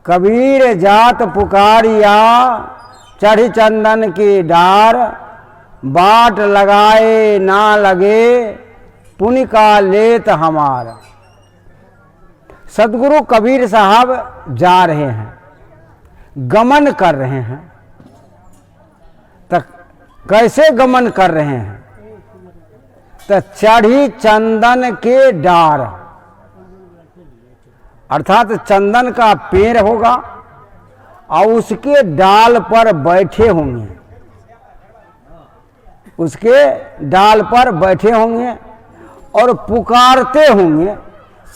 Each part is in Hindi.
कबीर जात पुकारिया चढ़ी चंदन की डार, बाट लगाए ना लगे पुण्य का लेत हमार। सदगुरु कबीर साहब जा रहे हैं, गमन कर रहे हैं। तो कैसे गमन कर रहे हैं? तो चढ़ी चंदन के डार, अर्थात चंदन का पेड़ होगा और उसके डाल पर बैठे होंगे, उसके डाल पर बैठे होंगे और पुकारते होंगे,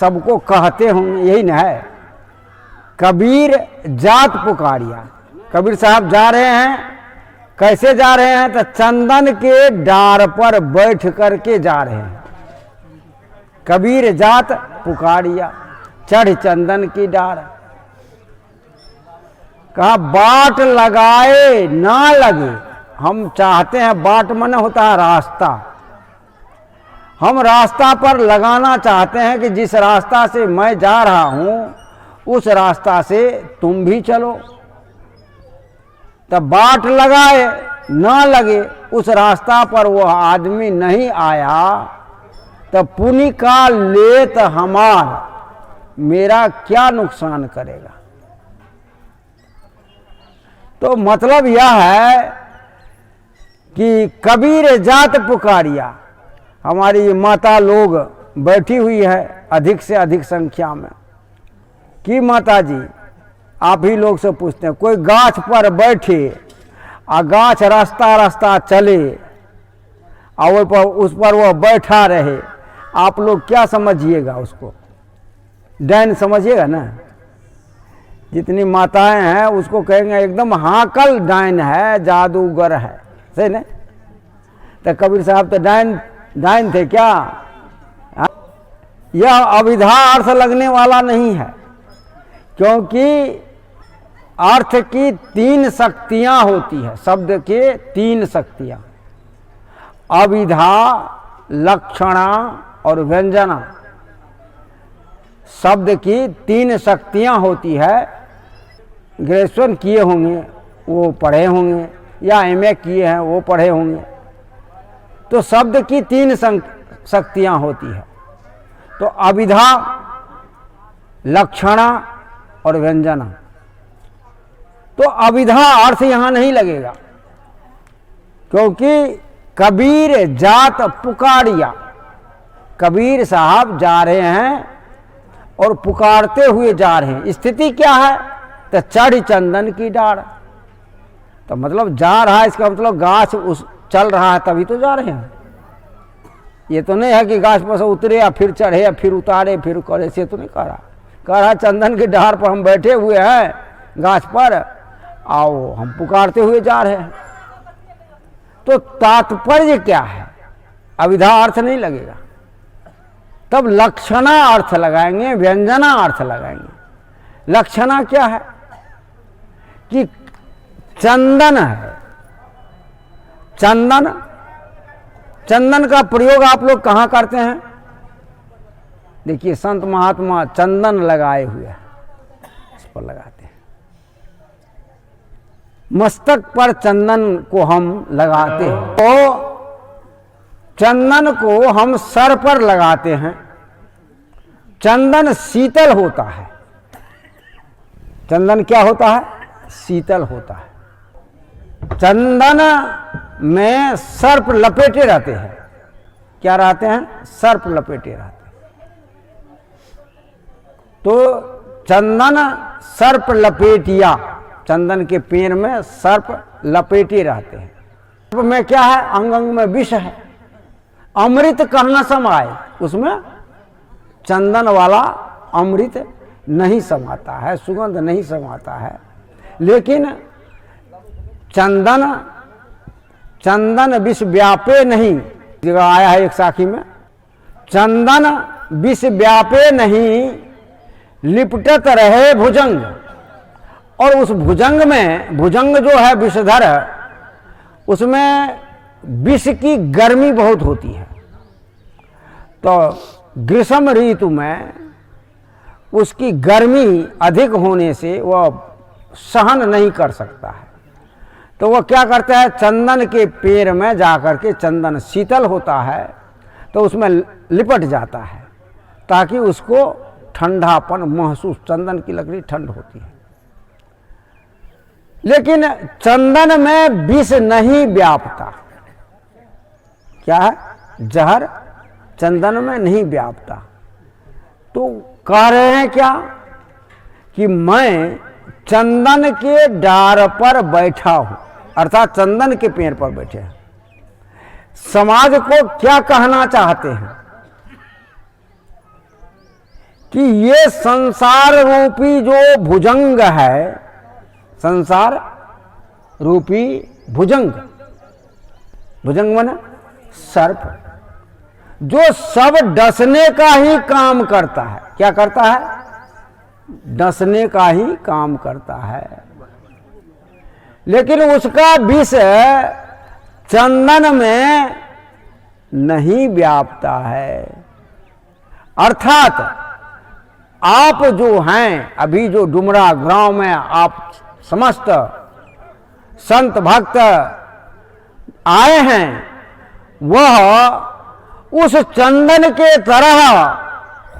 सबको कहते होंगे। यही ना है, कबीर जात पुकारिया। कबीर साहब जा रहे हैं, कैसे जा रहे हैं? तो चंदन के डार पर बैठ करके जा रहे हैं। कबीर जात पुकारिया चढ़ चंदन की डार, कहा बाट लगाए ना लगे। हम चाहते हैं, बाट मन होता है रास्ता, हम रास्ता पर लगाना चाहते हैं कि जिस रास्ता से मैं जा रहा हूं उस रास्ता से तुम भी चलो। तब बाट लगाए ना लगे, उस रास्ता पर वह आदमी नहीं आया, तब पुण्य का लेत हमार, मेरा क्या नुकसान करेगा। तो मतलब यह है कि कबीर जात पुकारिया। हमारी माता लोग बैठी हुई है अधिक से अधिक संख्या में कि माता जी आप ही लोग से पूछते हैं, कोई गाछ पर बैठे और गाछ रास्ता रास्ता चले और उस पर वह बैठा रहे, आप लोग क्या समझिएगा? उसको डैन समझिएगा ना। जितनी माताएं हैं उसको कहेंगे एकदम हाकल डायन है, जादूगर है, सही ना। तो कबीर साहब तो डायन थे क्या? यह अविधा अर्थ लगने वाला नहीं है, क्योंकि अर्थ की 3 शक्तियां होती है। शब्द के 3 शक्तियां, अविधा, लक्षणा और व्यंजना। शब्द की 3 शक्तियां होती है। ग्रेजुएशन किए होंगे वो पढ़े होंगे, या एमए किए हैं वो पढ़े होंगे। तो शब्द की 3 शक्तियां होती है। तो अविधा, लक्षणा और व्यंजना। तो अविधा अर्थ यहां नहीं लगेगा, क्योंकि कबीर जात पुकारिया, कबीर साहब जा रहे हैं और पुकारते हुए जा रहे हैं। स्थिति क्या है? तो चढ़ चंदन की डार। तो मतलब जा रहा है, इसका मतलब गाछ उस चल रहा है तभी तो जा रहे हैं। ये तो नहीं है कि गाछ पर से उतरे या फिर चढ़े या फिर उतारे फिर करे, से तो नहीं कह रहा चंदन के डार पर हम बैठे हुए हैं गाछ पर, आओ हम पुकारते हुए जा रहे हैं। तो तात्पर्य क्या है? अविधा अर्थ नहीं लगेगा, तब लक्षणा अर्थ लगाएंगे, व्यंजना अर्थ लगाएंगे। लक्षणा क्या है? कि चंदन है। चंदन का प्रयोग आप लोग कहाँ करते हैं? देखिए संत महात्मा चंदन लगाए हुए हैं, इस पर लगाते हैं। मस्तक पर चंदन को हम लगाते हैं। तो चंदन को हम सर पर लगाते हैं। चंदन शीतल होता है। चंदन क्या होता है? शीतल होता है। चंदन में सर्प लपेटे रहते हैं। क्या रहते हैं? सर्प लपेटे रहते हैं। तो चंदन सर्प लपेटिया, चंदन के पेड़ में सर्प लपेटे रहते हैं। सर्प में क्या है? अंग अंग में विष है। अमृत कहना समाये, उसमें चंदन वाला अमृत नहीं समाता है, सुगंध नहीं समाता है। लेकिन चंदन विष व्यापे नहीं, जगह आया है एक साखी में, चंदन विष व्यापे नहीं, लिपटत रहे भुजंग। और उस भुजंग में, भुजंग जो है विषधर, उसमें विष की गर्मी बहुत होती है। तो ग्रीष्म ऋतु में उसकी गर्मी अधिक होने से वह सहन नहीं कर सकता है, तो वह क्या करता है, चंदन के पेड़ में जाकर के, चंदन शीतल होता है तो उसमें लिपट जाता है ताकि उसको ठंडापन महसूस, चंदन की लकड़ी ठंड होती है। लेकिन चंदन में विष नहीं व्यापता। क्या है? जहर चंदन में नहीं व्यापता। तो कह रहे हैं क्या कि मैं चंदन के डार पर बैठा हूं, अर्थात चंदन के पेड़ पर बैठे हैं। समाज को क्या कहना चाहते हैं कि ये संसार रूपी जो भुजंग है, संसार रूपी भुजंग, भुजंग माने सर्प, जो सब डसने का ही काम करता है। क्या करता है? डसने का ही काम करता है, लेकिन उसका विष चंदन में नहीं व्यापता है। अर्थात आप जो हैं, अभी जो डुमरा गांव में आप समस्त संत भक्त आए हैं, वह उस चंदन के तरह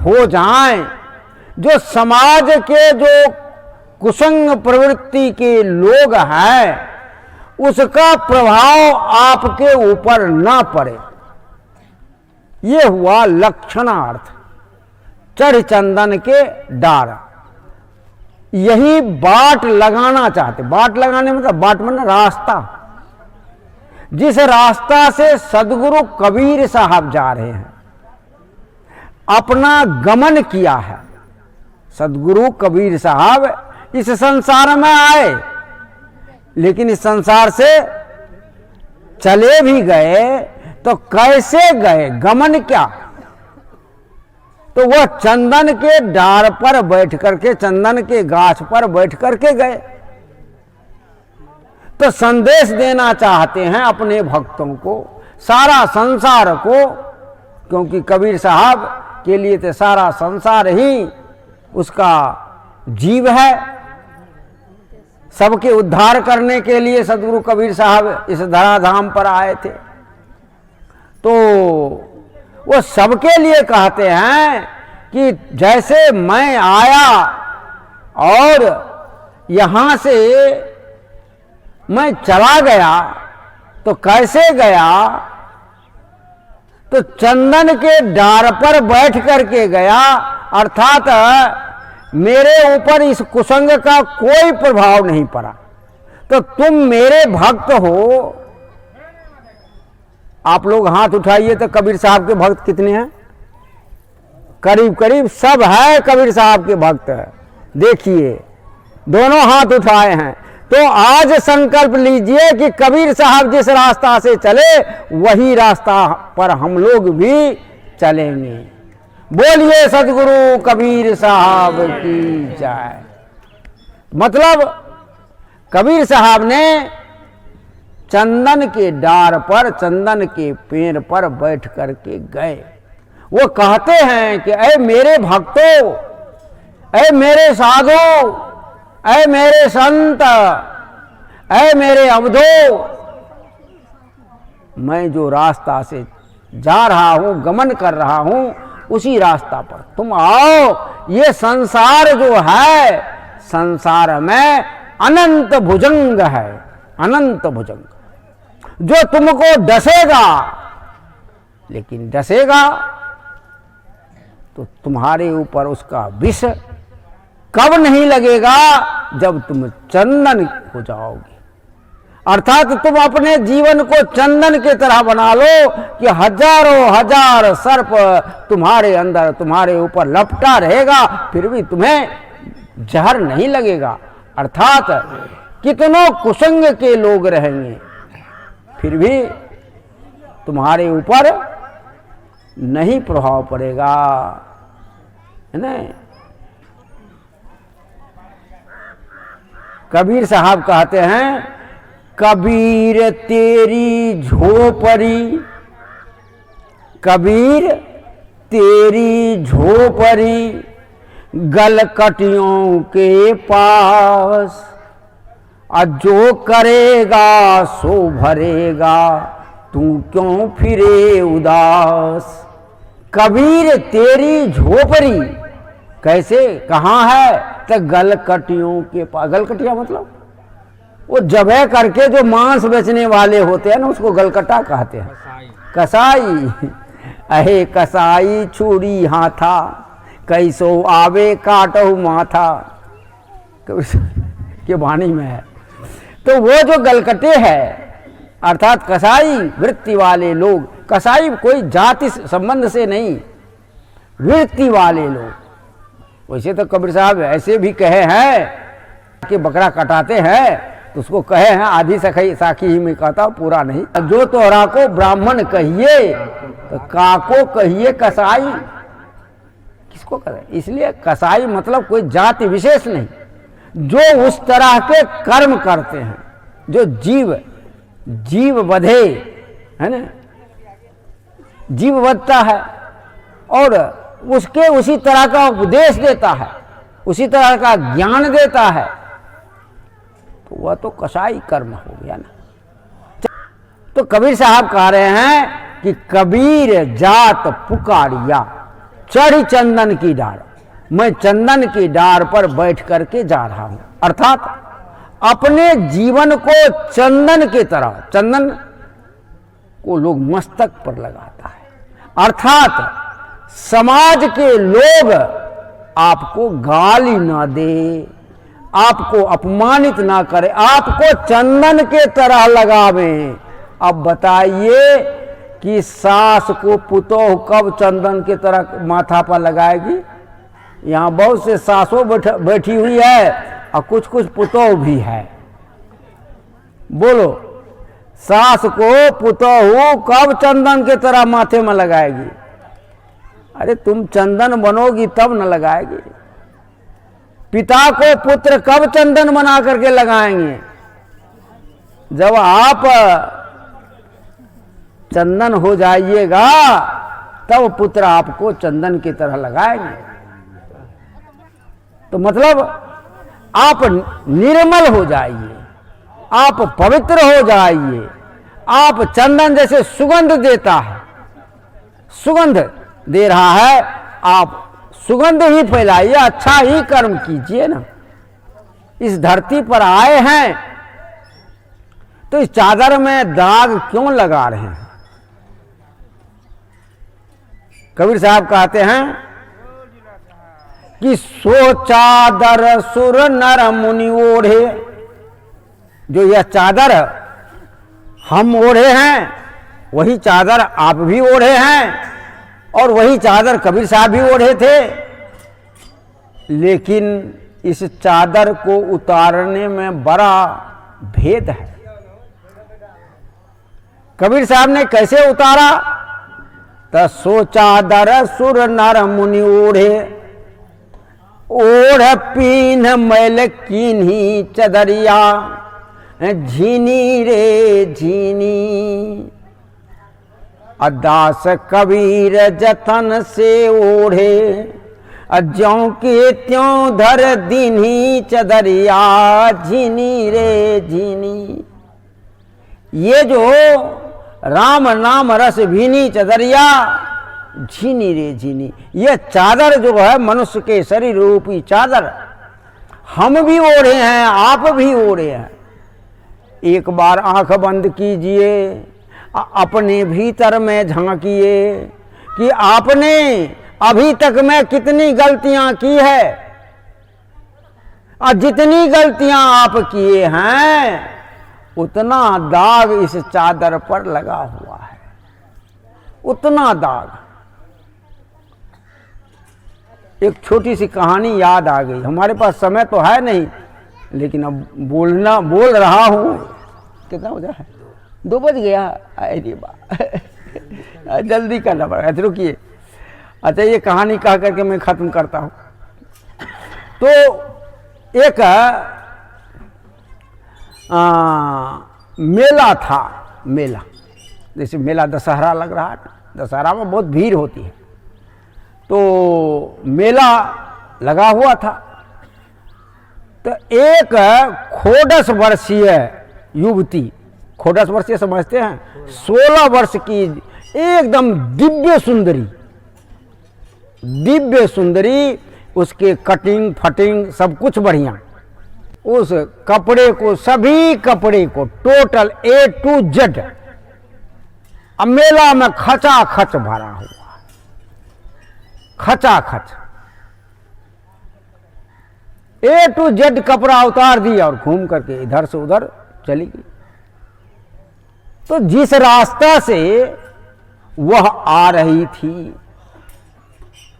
हो जाएं, जो समाज के जो कुसंग प्रवृत्ति के लोग हैं उसका प्रभाव आपके ऊपर ना पड़े। ये हुआ लक्षणार्थ, चढ़ चंदन के डार। यही बाट लगाना चाहते। बाट लगाने मतलब, बाट मतलब रास्ता। जिस रास्ता से सदगुरु कबीर साहब जा रहे हैं, अपना गमन किया है। सदगुरु कबीर साहब इस संसार में आए, लेकिन इस संसार से चले भी गए तो कैसे गए, गमन क्या? तो वह चंदन के डार पर बैठ करके, चंदन के गाछ पर बैठ करके गए। तो संदेश देना चाहते हैं अपने भक्तों को, सारा संसार को, क्योंकि कबीर साहब के लिए तो सारा संसार ही उसका जीव है। सबके उद्धार करने के लिए सदगुरु कबीर साहब इस धराधाम पर आए थे। तो वो सबके लिए कहते हैं कि जैसे मैं आया और यहां से मैं चला गया, तो कैसे गया? तो चंदन के डार पर बैठ करके गया, अर्थात मेरे ऊपर इस कुसंग का कोई प्रभाव नहीं पड़ा। तो तुम मेरे भक्त हो। आप लोग हाथ उठाइए तो कबीर साहब के भक्त कितने हैं? करीब करीब सब है कबीर साहब के भक्त। देखिए, दोनों हाथ उठाए हैं। तो आज संकल्प लीजिए कि कबीर साहब जिस रास्ता से चले वही रास्ता पर हम लोग भी चलेंगे। बोलिए सदगुरु कबीर साहब की जय। मतलब कबीर साहब ने चंदन के डार पर, चंदन के पेड़ पर बैठ करके गए। वो कहते हैं कि ऐ मेरे भक्तों, ऐ मेरे साधु, ऐ मेरे संत, ऐ मेरे अवधो, मैं जो रास्ता से जा रहा हूं, गमन कर रहा हूं, उसी रास्ता पर तुम आओ। ये संसार जो है, संसार में अनंत भुजंग है, अनंत भुजंग, जो तुमको डसेगा। लेकिन डसेगा तो तुम्हारे ऊपर उसका विष कब नहीं लगेगा? जब तुम चंदन हो जाओगे। अर्थात तुम अपने जीवन को चंदन की तरह बना लो कि हजारों हजार सर्प तुम्हारे अंदर, तुम्हारे ऊपर लपटा रहेगा, फिर भी तुम्हें जहर नहीं लगेगा। अर्थात कितनों कुसंग के लोग रहेंगे, फिर भी तुम्हारे ऊपर नहीं प्रभाव पड़ेगा, है ना? कबीर साहब कहते हैं, कबीर तेरी झोपड़ी, कबीर तेरी झोपड़ी, गलकटियों के पास, जो करेगा सो भरेगा, तू क्यों फिरे उदास। कबीर तेरी झोपड़ी कैसे कहाँ है, तो गलकटियों के पास। गलकटिया मतलब वो जबे करके जो मांस बेचने वाले होते हैं ना, उसको गलकटा कहते हैं। कसाई अहे कसाई छुरी हाथा, कैसो आवे काटो माथा, के वाणी में है। तो वो जो गलकटे है अर्थात कसाई वृत्ति वाले लोग, कसाई कोई जाति संबंध से नहीं, वृत्ति वाले लोग। वैसे तो कबीर साहब ऐसे भी कहे हैं कि बकरा कटाते हैं तो उसको कहे हैं आधी साखी ही में कहता, पूरा नहीं। जो तोहरा को ब्राह्मण कहिए तो काको कहिए कसाई, किसको कहे। इसलिए कसाई मतलब कोई जाति विशेष नहीं, जो उस तरह के कर्म करते हैं, जो जीव वधे है ना, जीव वधता है और उसके उसी तरह का उपदेश देता है, उसी तरह का ज्ञान देता है, तो वह तो कसाई कर्म हो गया ना। तो कबीर साहब कह रहे हैं कि कबीर जात पुकारिया चढ़ी चंदन की डार, मैं चंदन की डार पर बैठ करके जा रहा हूं। अर्थात अपने जीवन को चंदन की तरह, चंदन को लोग मस्तक पर लगाता है, अर्थात समाज के लोग आपको गाली ना दे, आपको अपमानित ना करे, आपको चंदन के तरह लगावे। अब बताइए कि सास को पुतोह कब चंदन के तरह माथा पर लगाएगी। यहाँ बहुत से सासों बैठी हुई है और कुछ कुछ पुतोह भी है। बोलो, सास को पुतोह कब चंदन के तरह माथे में लगाएगी। अरे तुम चंदन बनोगी तब न लगाएगी। पिता को पुत्र कब चंदन बना करके लगाएंगे, जब आप चंदन हो जाइएगा तब पुत्र आपको चंदन की तरह लगाएंगे। तो मतलब आप निर्मल हो जाइए, आप पवित्र हो जाइए। आप चंदन जैसे सुगंध देता है, सुगंध दे रहा है, आप सुगंध ही फैलाइए, अच्छा ही कर्म कीजिए ना। इस धरती पर आए हैं तो इस चादर में दाग क्यों लगा रहे हैं। कबीर साहब कहते हैं कि सो चादर सुर नर मुनि ओढ़े, जो यह चादर हम ओढ़े हैं वही चादर आप भी ओढ़े हैं और वही चादर कबीर साहब भी ओढ़े थे। लेकिन इस चादर को उतारने में बड़ा भेद है। कबीर साहब ने कैसे उतारा, तो सो चादर सुर नर मुनि ओढ़े, ओढ़ पीन मैल कीन्ही चदरिया, झीनी रे झीनी। अदास कबीर जतन से ओढ़े, ज्यों के त्यों धर दीन्ही चदरिया, झीनी रे झीनी। ये जो राम नाम रस भीनी चदरिया, झीनी रे झीनी, ये चादर जो है मनुष्य के शरीर रूपी चादर, हम भी ओढ़े हैं, आप भी ओढ़े हैं। एक बार आंख बंद कीजिए, अपने भीतर में झांकिए कि आपने अभी तक में कितनी गलतियां की है, और जितनी गलतियां आप किए हैं उतना दाग इस चादर पर लगा हुआ है, उतना दाग। एक छोटी सी कहानी याद आ गई, हमारे पास समय तो है नहीं लेकिन अब बोल रहा हूं। कितना हो जाए, 2 बज गया। अरे बा जल्दी करना पड़ेगा, रुकिए। अच्छा, ये कहानी कह करके मैं खत्म करता हूं। तो एक मेला था, मेला जैसे मेला दशहरा लग रहा है, दशहरा में बहुत भीड़ होती है। तो मेला लगा हुआ था। तो एक खोडस वर्षीय युवती, खोडस वर्षीय समझते हैं, 16 वर्ष की एकदम दिव्य सुंदरी, दिव्य सुंदरी, उसके कटिंग फटिंग सब कुछ बढ़िया, उस कपड़े को, सभी कपड़े को टोटल A to Z अब मेला में खचाखच भरा हुआ, खचाखच A to Z कपड़ा उतार दिया और घूम करके इधर से उधर चली गई। तो जिस रास्ता से वह आ रही थी,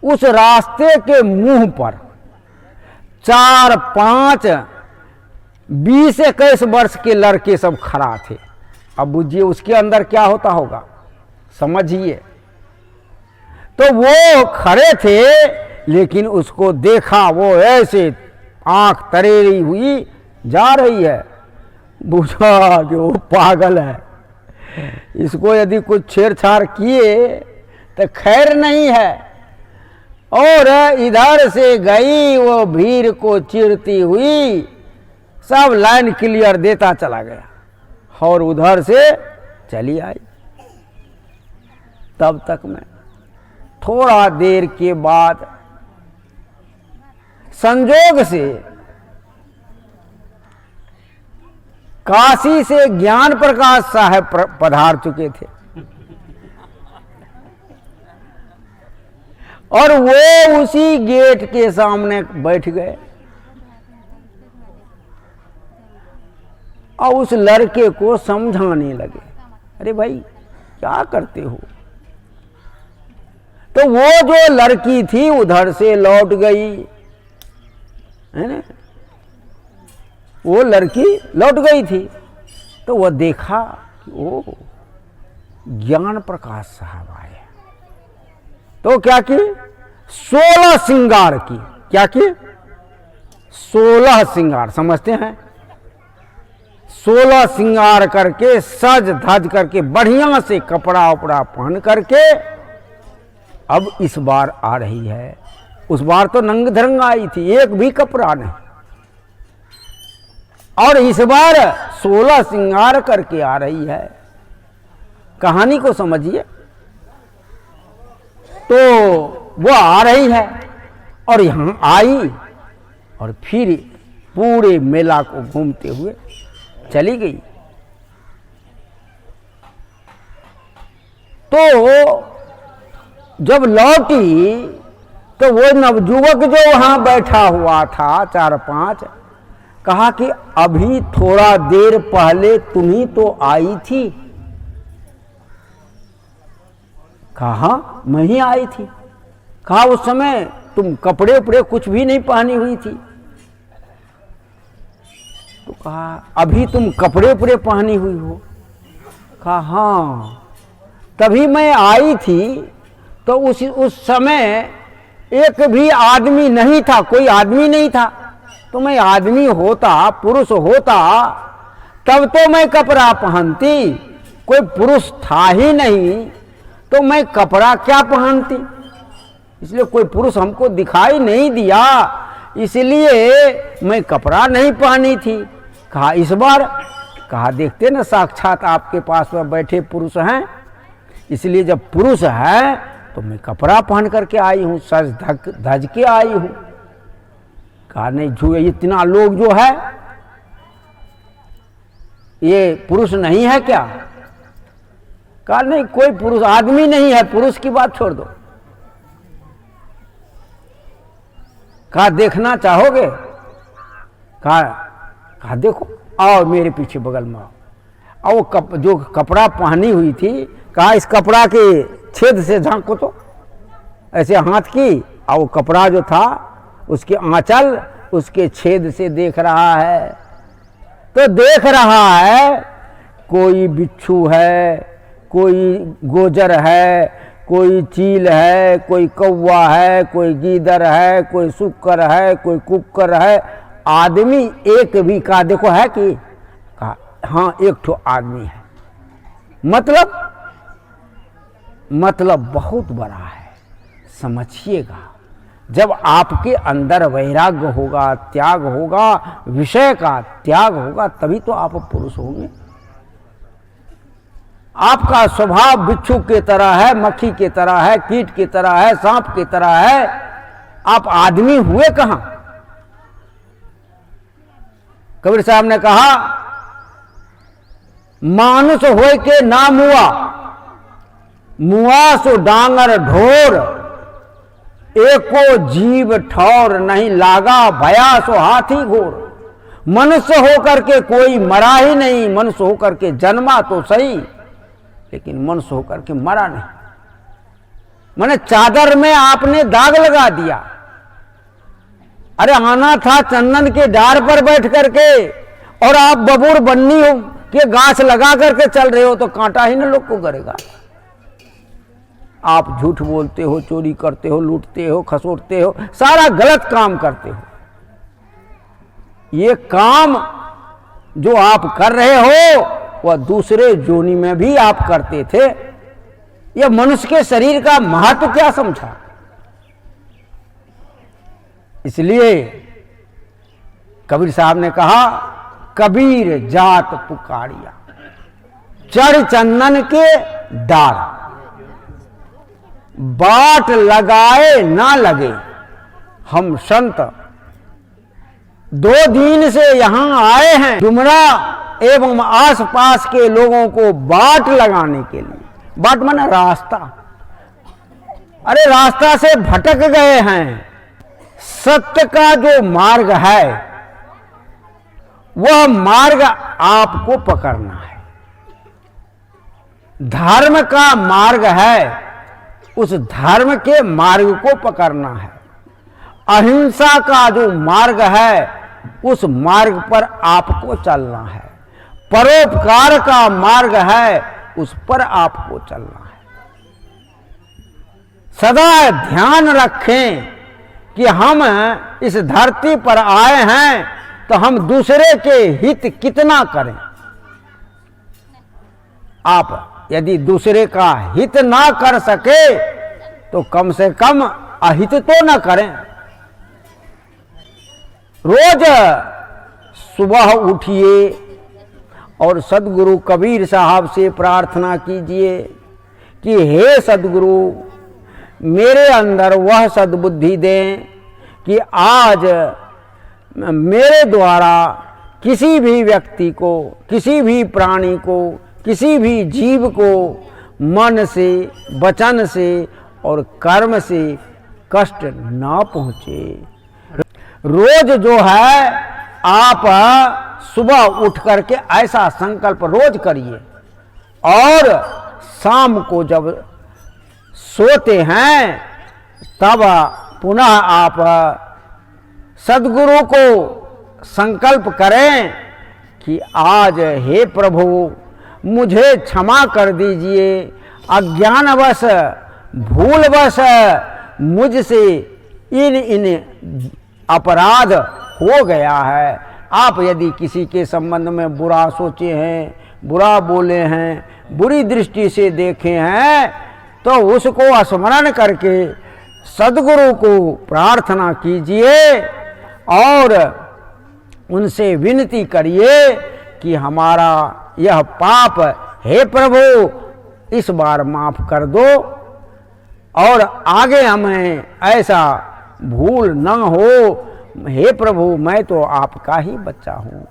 उस रास्ते के मुंह पर 4-5 20-21 वर्ष के लड़के सब खड़ा थे। अब बुझिए उसके अंदर क्या होता होगा, समझिए। तो वो खड़े थे, लेकिन उसको देखा, वो ऐसे आंख तरेरी हुई जा रही है, बुझा कि वो पागल है, इसको यदि कुछ छेड़छाड़ किए तो खैर नहीं है। और इधर से गई वो भीड़ को चीरती हुई, सब लाइन क्लियर देता चला गया और उधर से चली आई। तब तक में थोड़ा देर के बाद संजोग से काशी से ज्ञान प्रकाश साहब पधार चुके थे और वो उसी गेट के सामने बैठ गए और उस लड़के को समझाने लगे, अरे भाई क्या करते हो। तो वो जो लड़की थी उधर से लौट गई, है ना, वो लड़की लौट गई थी। तो वह देखा कि ओ ज्ञान प्रकाश साहब आए। तो क्या की, 16 श्रृंगार की, क्या की, 16 श्रृंगार, समझते हैं, 16 श्रृंगार करके, सज धज करके, बढ़िया से कपड़ा उपड़ा पहन करके अब इस बार आ रही है। उस बार तो नंग धरंग आई थी, एक भी कपड़ा नहीं, और इस बार 16 श्रृंगार करके आ रही है। कहानी को समझिए। तो वो आ रही है और यहां आई और फिर पूरे मेला को घूमते हुए चली गई। तो जब लौटी तो वो नवयुवक जो वहां बैठा हुआ था 4-5, कहा कि अभी थोड़ा देर पहले तुम ही तो आई थी। कहा मैं ही आई थी। कहा उस समय तुम कपड़े उपड़े कुछ भी नहीं पहनी हुई थी। तो कहा अभी तुम कपड़े उपड़े पहनी हुई हो। कहा हाँ, तभी मैं आई थी तो उस समय एक भी आदमी नहीं था, कोई आदमी नहीं था। तो मैं आदमी होता, पुरुष होता, तब तो मैं कपड़ा पहनती। कोई पुरुष था ही नहीं तो मैं कपड़ा क्या पहनती। इसलिए कोई पुरुष हमको दिखाई नहीं दिया, इसलिए मैं कपड़ा नहीं पहनी थी। कहा इस बार, कहा देखते ना साक्षात आपके पास में बैठे पुरुष हैं, इसलिए जब पुरुष है तो मैं कपड़ा पहन करके आई हूं, सज धज के आई हूं। कहा नहीं झूठे, इतना लोग जो है ये पुरुष नहीं है क्या। कहा नहीं कोई पुरुष आदमी नहीं है, पुरुष की बात छोड़ दो। कहा देखना चाहोगे। कहा देखो, आओ मेरे पीछे बगल में आओ। वो जो कपड़ा पहनी हुई थी, कहा इस कपड़ा के छेद से झांको तो, ऐसे हाथ की, और वो कपड़ा जो था उसके आंचल उसके छेद से देख रहा है। तो देख रहा है कोई बिच्छू है, कोई गोजर है, कोई चील है, कोई कौवा है, कोई गीदड़ है, कोई सुक्कर है, कोई कुक्कर है। आदमी एक भी का देखो है कि, कहा हाँ एक ठो आदमी है। मतलब बहुत बड़ा है, समझिएगा। जब आपके अंदर वैराग्य होगा, त्याग होगा, विषय का त्याग होगा, तभी तो आप पुरुष होंगे। आपका स्वभाव बिच्छू की तरह है, मक्खी की तरह है, कीट की तरह है, सांप की तरह है। आप आदमी हुए कहां? कबीर साहब ने कहा, मानुष होय के ना मुआ, मुआ सो डांगर ढोर, एको जीव ठौर नहीं लागा, भया सो हाथी घोर। मनुष्य होकर के कोई मरा ही नहीं, मनुष्य होकर के जन्मा तो सही, लेकिन मनुष्य होकर के मरा नहीं। माने चादर में आपने दाग लगा दिया। अरे आना था चंदन के डार पर बैठ करके, और आप बबूर बन्नी हो के गाछ लगा करके चल रहे हो, तो कांटा ही ना लोग को करेगा। आप झूठ बोलते हो, चोरी करते हो, लूटते हो, खसोटते हो, सारा गलत काम करते हो। ये काम जो आप कर रहे हो वह दूसरे जोनी में भी आप करते थे। यह मनुष्य के शरीर का महत्व क्या समझा? इसलिए कबीर साहब ने कहा, कबीर जात पुकारिया, चढ़ चंदन के डार, बाट लगाए ना लगे। हम संत 2 दिन से यहां आए हैं डुमरा एवं आसपास के लोगों को बाट लगाने के लिए। बाट माने रास्ता। अरे रास्ता से भटक गए हैं। सत्य का जो मार्ग है वह मार्ग आपको पकड़ना है। धर्म का मार्ग है, उस धर्म के मार्ग को पकड़ना है। अहिंसा का जो मार्ग है उस मार्ग पर आपको चलना है। परोपकार का मार्ग है, उस पर आपको चलना है। सदा ध्यान रखें कि हम इस धरती पर आए हैं तो हम दूसरे के हित कितना करें। आप यदि दूसरे का हित ना कर सके तो कम से कम अहित तो ना करें। रोज सुबह उठिए और सदगुरु कबीर साहब से प्रार्थना कीजिए कि हे सदगुरु, मेरे अंदर वह सद्बुद्धि दें कि आज मेरे द्वारा किसी भी व्यक्ति को, किसी भी प्राणी को, किसी भी जीव को मन से, वचन से और कर्म से कष्ट ना पहुंचे। रोज जो है आप सुबह उठ करके ऐसा संकल्प रोज करिए, और शाम को जब सोते हैं तब पुनः आप सद्गुरु को संकल्प करें कि आज हे प्रभु मुझे क्षमा कर दीजिए, अज्ञानवश भूलवश मुझसे इन अपराध हो गया है। आप यदि किसी के संबंध में बुरा सोचे हैं, बुरा बोले हैं, बुरी दृष्टि से देखे हैं, तो उसको स्मरण करके सद्गुरु को प्रार्थना कीजिए और उनसे विनती करिए कि हमारा यह पाप हे प्रभु इस बार माफ कर दो, और आगे हमें ऐसा भूल न हो। हे प्रभु, मैं तो आपका ही बच्चा हूँ।